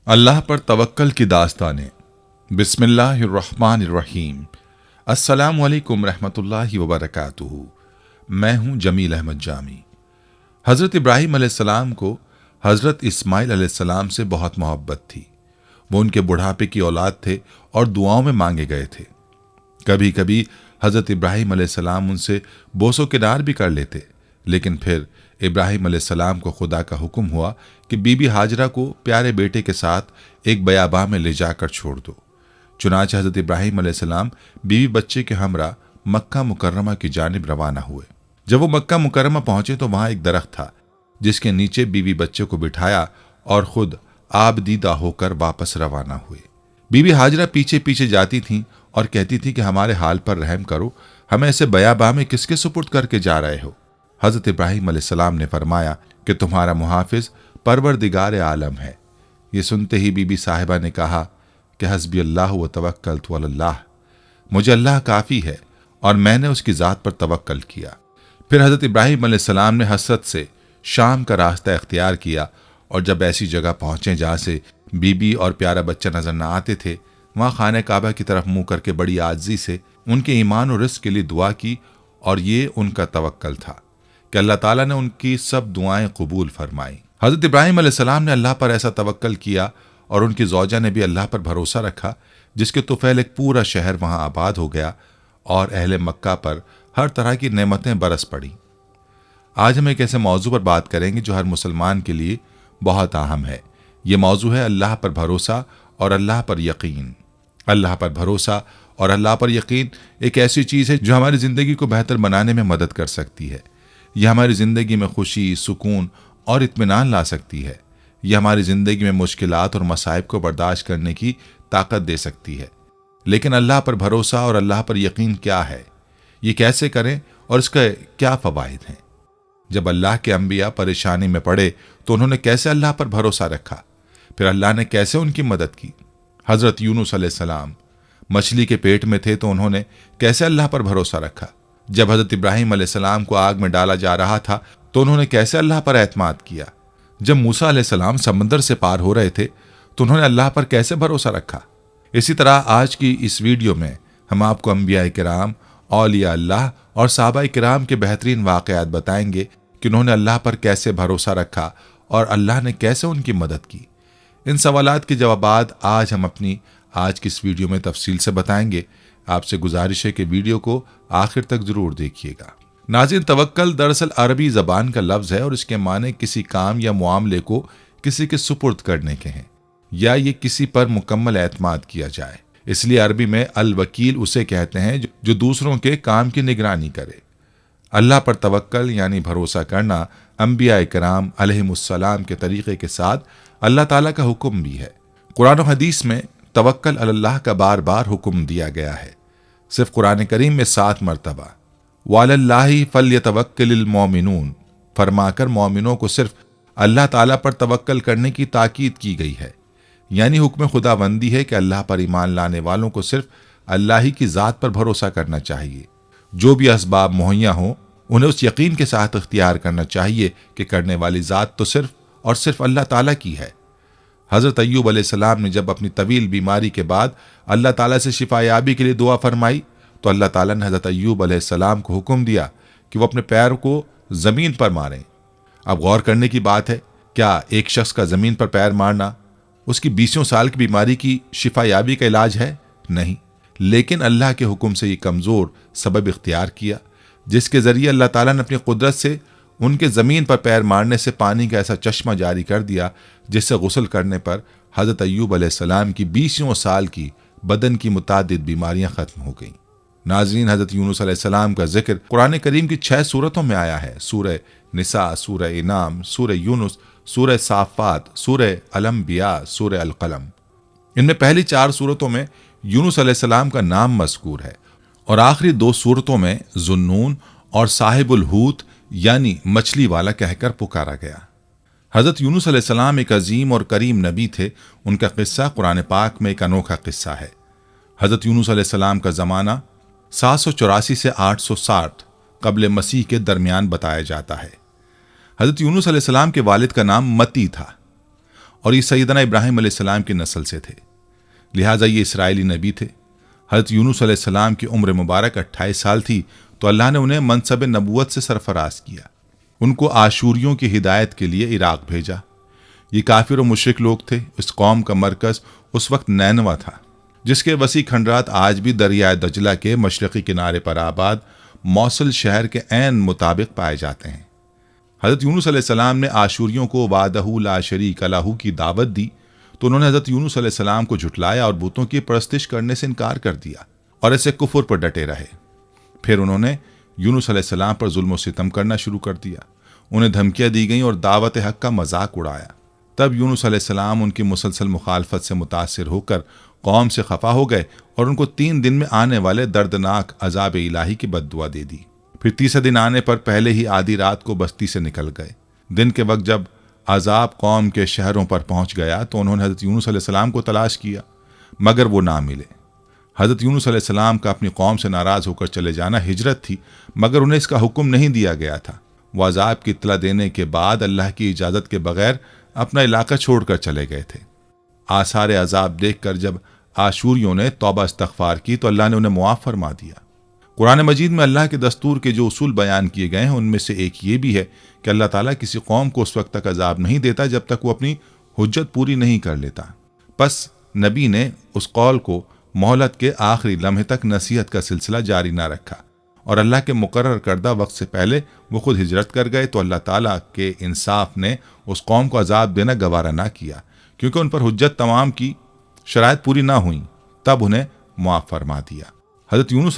अल्लाह पर तवक्कल की दास्तानें। बिस्मिल्लाहिर्रहमानिर्रहीम। अस्सलामु अलैकुम रहमतुल्लाहि व बरकातुहू। मैं हूँ जमील अहमद जामी। हज़रत इब्राहीम अलैहिस्सलाम को हज़रत इस्माइल अलैहिस्सलाम से बहुत मोहब्बत थी। वो उनके बुढ़ापे की औलाद थे और दुआओं में मांगे गए थे। कभी कभी हज़रत इब्राहीम अलैहिस्सलाम उनसे बोसो किनार भी कर लेते, लेकिन फिर इब्राहीम अलैहिस्सलाम को खुदा का हुक्म हुआ कि बीबी हाजरा को प्यारे बेटे के साथ एक बयाबा में ले जाकर छोड़ दो। चुनांचे हज़रत इब्राहीम अलैहिस्सलाम बीवी बच्चे के हमरा मक्का मुकर्रमा की जानिब रवाना हुए। जब वो मक्का मुकर्रमा पहुंचे तो वहां एक दरख्त था जिसके नीचे बीवी बच्चे को बिठाया और खुद आबदीदा होकर वापस रवाना हुए। बीबी हाजरा पीछे पीछे जाती थीं और कहती थी कि हमारे हाल पर रहम करो, हमें ऐसे बयाबा में किसके सुपुर्द करके जा रहे हो। हज़रत इब्राहीम अलैहिस्सलाम ने फरमाया कि तुम्हारा मुहाफिज परवरदिगार आलम है। ये सुनते ही बीबी साहिबा ने कहा कि हस्बी अल्लाह व तवक्कलतु अलल्लाह, मुझे अल्लाह काफ़ी है और मैंने उसकी ज़ात पर तवक्कल किया। फिर हज़रत इब्राहीम अलैहिस्सलाम ने हसरत से शाम का रास्ता इख्तियार किया और जब ऐसी जगह पहुँचे जहाँ से बीबी और प्यारा बच्चा नजर न आते थे, वहाँ खाने काबा की तरफ मुँह करके बड़ी आजिज़ी से उनके ईमान और रिज़्क़ के लिए दुआ की। और ये उनका तवक्कल था कि अल्लाह ताला ने उनकी सब दुआएं कबूल फरमाई। हज़रत इब्राहीम अलैहिस्सलाम ने अल्लाह पर ऐसा तवक्कल किया और उनकी ज़ौजा ने भी अल्लाह पर भरोसा रखा, जिसके तुफ़ैल एक पूरा शहर वहाँ आबाद हो गया और अहले मक्का पर हर तरह की नेमतें बरस पड़ी। आज हम एक ऐसे मौजू पर बात करेंगे जो हर मुसलमान के लिए बहुत अहम है। ये मौजू है अल्लाह पर भरोसा और अल्लाह पर यकीन। अल्लाह पर भरोसा और अल्लाह पर यकीन एक ऐसी चीज़ है जो हमारी ज़िंदगी को बेहतर बनाने में मदद कर सकती है। यह हमारी ज़िंदगी में खुशी, सुकून और इत्मीनान ला सकती है। यह हमारी ज़िंदगी में मुश्किलात और मसाइब को बर्दाश्त करने की ताकत दे सकती है। लेकिन अल्लाह पर भरोसा और अल्लाह पर यकीन क्या है, ये कैसे करें और इसका क्या फ़वाइद हैं? जब अल्लाह के अंबिया परेशानी में पड़े तो उन्होंने कैसे अल्लाह पर भरोसा रखा, फिर अल्लाह ने कैसे उनकी मदद की। हज़रत यूनुस अलैहिस्सलाम मछली के पेट में थे तो उन्होंने कैसे अल्लाह पर भरोसा रखा। जब हज़रत इब्राहीम अलैहिस्सलाम को आग में डाला जा रहा था तो उन्होंने कैसे अल्लाह पर एतमाद किया। जब मूसा अलैहिस्सलाम समंदर से पार हो रहे थे तो उन्होंने अल्लाह पर कैसे भरोसा रखा। इसी तरह आज की इस वीडियो में हम आपको अंबिया किराम, औलिया अल्लाह और सहाबा किराम के बेहतरीन वाक़यात बताएंगे कि उन्होंने अल्लाह पर कैसे भरोसा रखा और अल्लाह ने कैसे उनकी मदद की। इन सवालात के जवाबात आज हम अपनी आज की इस वीडियो में तफसील से बताएंगे। आपसे गुजारिश है कि वीडियो को आखिर तक ज़रूर देखिएगा। नाज़रीन, तवक्कल दरअसल अरबी ज़बान का लफ्ज़ है और इसके माने किसी काम या मामले को किसी के सुपुर्द करने के हैं या ये किसी पर मुकम्मल एतमाद किया जाए। इसलिए अरबी में अल वकील उसे कहते हैं जो दूसरों के काम की निगरानी करे। अल्लाह पर तवक्कल यानी भरोसा करना अंबिया इकराम अलैहिमुस्सलाम के तरीक़े के साथ अल्लाह ताला का हुक्म भी है। कुरान और हदीस में तवक्कल अल्लाह का बार बार हुक्म दिया गया है, सिर्फ कुरान करीम में 7 मरतबा। वालल्लाहि फल्यतवक्किलिल मोमिनून फरमाकर मोमिनों को सिर्फ अल्लाह ताला पर तवक्कल करने की ताकीद की गई है। यानी हुक्म खुदाबंदी है कि अल्लाह पर ईमान लाने वालों को सिर्फ अल्लाह ही की ज़ात पर भरोसा करना चाहिए। जो भी असबाब मुहैया हों उन्हें उस यकीन के साथ इख्तियार करना चाहिए कि करने वाली ज़ात तो सिर्फ और सिर्फ अल्लाह ताला की है। हज़रत अय्यूब अलैहिस्सलाम ने जब अपनी तवील बीमारी के बाद अल्लाह ताला से शिफायाबी के लिए दुआ फरमाई तो अल्लाह ताला ने हज़रत अय्यूब अलैहिस्सलाम को हुक्म दिया कि वो अपने पैर को ज़मीन पर मारें। अब गौर करने की बात है, क्या एक शख्स का ज़मीन पर पैर मारना उसकी 20 साल की बीमारी की शिफायाबी का इलाज है? नहीं। लेकिन अल्लाह के हुक्म से ये कमज़ोर सबब इख्तियार किया जिसके ज़रिए अल्लाह ताला ने अपनी कुदरत से उनके ज़मीन पर पैर मारने से पानी का ऐसा चश्मा जारी कर दिया जिससे गुस्ल करने पर हज़रत अय्यूब अलैहिस्सलाम की 20 साल की बदन की मुतादिद बीमारियां ख़त्म हो गईं। नाज़रीन, हज़रत यूनुस अलैहिस्सलाम का जिक्र कुरान करीम की 6 सूरतों में आया है। सूरह निसा, सूरह इनाम, सूरह यूनुस, सूरह साफ़ात, सूरह अल-अंबिया, सूरह अल-क़लम। इनमें पहली 4 सूरतों में यूनुस अलैहिस्सलाम का नाम मज़कूर है और आखिरी 2 सूरतों में ज़ुन्नून और साहिबुल हूत यानी मछली वाला कहकर पुकारा गया। हज़रत यूनुस अलैहिस्सलाम एक अजीम और करीम नबी थे। उनका किस्सा कुरान पाक में एक अनोखा किस्सा है। हज़रत यूनुस अलैहिस्सलाम का ज़माना 784 से 860 क़ब्ल मसीह के दरमियान बताया जाता है। हज़रत यूनुस अलैहिस्सलाम के वालिद का नाम मती था और ये सैयदना इब्राहिम अलैहिस्सलाम की नस्ल से थे, लिहाजा ये इसराइली नबी थे। हज़रत यूनुस अलैहिस्सलाम की उम्र मुबारक 28 साल थी तो अल्लाह ने उन्हें मनसब नबूवत से सरफराज किया। उनको आशूरियों की हिदायत के लिए इराक भेजा। ये काफिर और मुशरिक लोग थे। इस कौम का मरकज़ उस वक्त नैनवा था, जिसके वसी खंडरात आज भी दरियाए दजला के मशरक़ी किनारे पर आबाद मौसल शहर के ऐन मुताबिक पाए जाते हैं। हज़रत यूनुस अलैहिस्सलाम ने आशूरियों को वादहू ला शरीक लहू की दावत दी तो उन्होंने हज़रत यूनुस अलैहिस्सलाम को झुटलाया और बुतों की परस्तिश करने से इनकार कर दिया और ऐसे कुफर पर डटे रहे। फिर उन्होंने यूनुस अलैहिस्सलाम पर जुल्म और सितम करना शुरू कर दिया। उन्हें धमकियां दी गईं और दावत हक का मजाक उड़ाया। तब यूनुस अलैहिस्सलाम उनकी मुसलसल मुखालफत से मुतासिर होकर कौम से खफा हो गए और उनको 3 दिन में आने वाले दर्दनाक अजाब इलाही की बद्दुआ दे दी। फिर तीसरे दिन आने पर पहले ही आधी रात को बस्ती से निकल गए। दिन के वक्त जब अजाब कौम के शहरों पर पहुंच गया तो उन्होंने हज़रत यूनुस अलैहिस्सलाम को तलाश किया, मगर वो ना मिले। हज़रत यूनुस अलैहिस्सलाम का अपनी कौम से नाराज़ होकर चले जाना हिजरत थी, मगर उन्हें इसका हुक्म नहीं दिया गया था। वो अजाब की इत्तला देने के बाद अल्लाह की इजाज़त के बगैर अपना इलाका छोड़कर चले गए थे। आसार अजाब देखकर जब आशूरियों ने तौबा इस्तग़फ़ार की तो अल्लाह ने उन्हें मुआफ़ फरमा दिया। कुरान मजीद में अल्लाह के दस्तूर के जो उसूल बयान किए गए हैं उनमें से एक ये भी है कि अल्लाह ताला किसी कौम को उस वक्त तक अजाब नहीं देता जब तक वो अपनी हुज्जत पूरी नहीं कर लेता। बस नबी ने उस कौल को मोहलत के आखिरी लम्हे तक नसीहत का सिलसिला जारी ना रखा और अल्लाह के मुकर्रर करदा वक्त से पहले वो खुद हिजरत कर गए तो अल्लाह ताला के इंसाफ ने उस कौम को अजाब देना गवारा ना किया, क्योंकि उन पर हुज्जत तमाम की शराइत पूरी ना हुई। तब उन्हें मुआफ़ फरमा दिया। हज़रत यूनुस